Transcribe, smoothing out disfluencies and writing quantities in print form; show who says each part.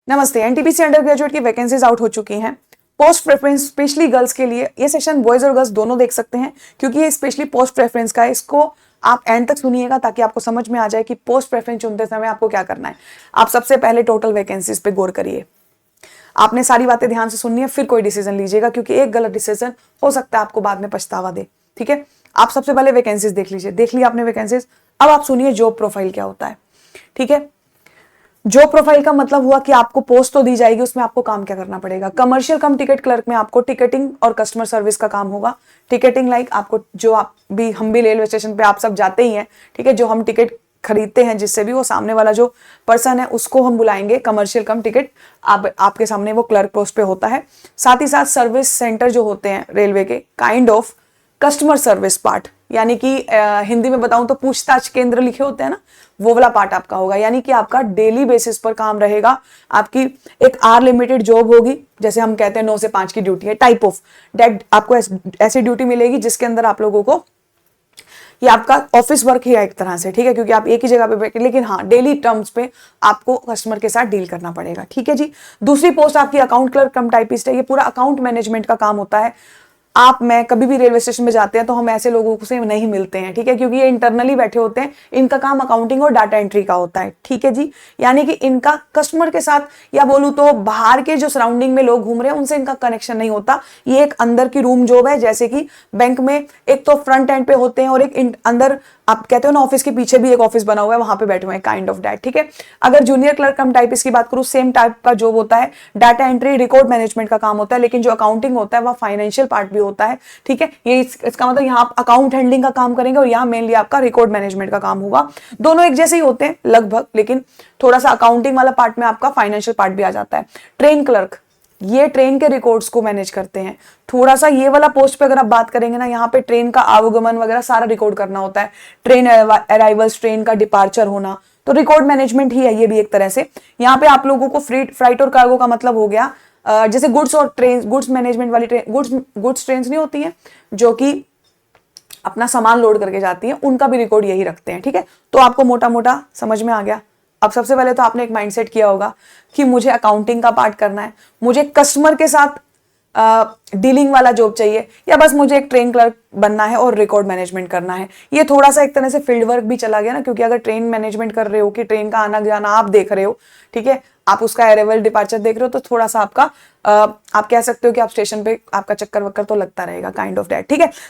Speaker 1: नमस्ते। NTPC under graduate की vacancies out हो चुकी हैं। पोस्ट प्रेफरेंस स्पेशली गर्ल्स के लिए, ये सेशन बॉयज और गर्ल्स दोनों देख सकते हैं क्योंकि ये स्पेशली पोस्ट प्रेफरेंस का है। इसको आप एंड तक सुनिएगा ताकि आपको समझ में आ जाए कि पोस्ट प्रेफरेंस चुनते समय आपको क्या करना है। आप सबसे पहले टोटल वैकेंसीज पे गौर करिए। आपने सारी बातें ध्यान से सुननी है, फिर कोई डिसीजन लीजिएगा क्योंकि एक गलत डिसीजन हो सकता है आपको बाद में पछतावा दे। ठीक है, आप सबसे पहले वैकेंसीज देख लीजिए। देख लिया आपने वैकेंसीज, अब आप सुनिए जॉब प्रोफाइल क्या होता है। ठीक है, जॉब प्रोफाइल का मतलब हुआ कि आपको पोस्ट तो दी जाएगी, उसमें आपको काम क्या करना पड़ेगा। कमर्शियल कम टिकट क्लर्क में आपको टिकटिंग और कस्टमर सर्विस का काम होगा। टिकटिंग लाइक आपको जो हम भी रेलवे स्टेशन पे आप सब जाते ही हैं, ठीक है, जो हम टिकट खरीदते हैं जिससे भी वो सामने वाला जो पर्सन है उसको हम बुलाएंगे कमर्शियल कम टिकट। आपके सामने वो क्लर्क पोस्ट पे होता है। साथ ही साथ सर्विस सेंटर जो होते हैं रेलवे के, kind of customer service part, यानी कि हिंदी में बताऊं तो पूछताछ केंद्र लिखे होते हैं ना, वो वाला पार्ट आपका होगा। यानी कि आपका डेली बेसिस पर काम रहेगा। आपकी एक आर लिमिटेड जॉब होगी, जैसे हम कहते हैं 9 से 5 की ड्यूटी है, टाइप ऑफ डेट आपको ऐसी ड्यूटी मिलेगी जिसके अंदर आप लोगों को, ये आपका ऑफिस वर्क ही है एक तरह से। ठीक है, क्योंकि आप एक ही जगह पे बैठे, लेकिन हाँ डेली टर्म्स पे आपको कस्टमर के साथ डील करना पड़ेगा। ठीक है जी। दूसरी पोस्ट आपकी अकाउंट क्लर्क कम टाइपिस्ट है। ये पूरा अकाउंट मैनेजमेंट का काम होता है। मैं कभी भी रेलवे स्टेशन में जाते हैं तो हम ऐसे लोगों से नहीं मिलते हैं, ठीक है, क्योंकि ये इंटरनली बैठे होते हैं। इनका काम अकाउंटिंग और डाटा एंट्री का होता है। ठीक है जी, यानी कि इनका कस्टमर के साथ, या बोलूं तो बाहर के जो सराउंडिंग में लोग घूम रहे हैं उनसे इनका कनेक्शन नहीं होता। ये एक अंदर की रूम जॉब है। जैसे कि बैंक में एक तो फ्रंट एंड पे होते हैं और एक अंदर, आप कहते हो ना ऑफिस के पीछे भी एक ऑफिस बना हुआ है, वहां पे बैठे हुए हैं, काइंड ऑफ दैट। ठीक है, अगर जूनियर क्लर्क कम टाइपिस्ट की बात करूं, सेम टाइप का जॉब होता है। डाटा एंट्री रिकॉर्ड मैनेजमेंट का काम होता है, लेकिन जो अकाउंटिंग होता है वह फाइनेंशियल पार्ट भी होता है। ठीक है, ये इसका मतलब यहाँ आप अकाउंट हैंडलिंग का काम करेंगे और यहाँ मेनली आपका रिकॉर्ड मैनेजमेंट का काम होगा। दोनों एक जैसे ही होते हैं लगभग, लेकिन थोड़ा सा अकाउंटिंग वाला पार्ट में आपका फाइनेंशियल पार्ट भी आ जाता है। ट्रेन क्लर्क, ये ट्रेन के रिकॉर्ड्स को मैनेज करते हैं। थोड़ा सा ये वाला पोस्ट पे अगर आप बात करेंगे ना, यहाँ पे ट्रेन का आवागमन वगैरह सारा रिकॉर्ड करना होता है। ट्रेन अराइवल्स, ट्रेन का डिपार्चर होना, तो रिकॉर्ड मैनेजमेंट ही है ये भी एक तरह से। यहाँ पे आप लोगों को फ्राइट और कार्गो का मतलब हो गया, जैसे गुड्स और ट्रेन, गुड्स मैनेजमेंट वाली ट्रेन, गुड्स ट्रेन नहीं होती हैं जो कि अपना सामान लोड करके जाती हैं, उनका भी रिकॉर्ड यही रखते हैं। ठीक है, तो आपको मोटा मोटा समझ में आ गया। अब सबसे पहले तो आपने एक माइंडसेट किया होगा कि मुझे अकाउंटिंग का पार्ट करना है, मुझे कस्टमर के साथ डीलिंग वाला जॉब चाहिए, या बस मुझे एक ट्रेन क्लर्क बनना है और रिकॉर्ड मैनेजमेंट करना है। ये थोड़ा सा एक तरह से फील्ड वर्क भी चला गया ना, क्योंकि अगर ट्रेन मैनेजमेंट कर रहे हो कि ट्रेन का आना जाना आप देख रहे हो, ठीक है, आप उसका अराइवल डिपार्चर देख रहे हो, तो थोड़ा सा आपका आप कह सकते हो कि आप स्टेशन पे आपका चक्कर वक्कर तो लगता रहेगा, काइंड ऑफ दैट। ठीक है,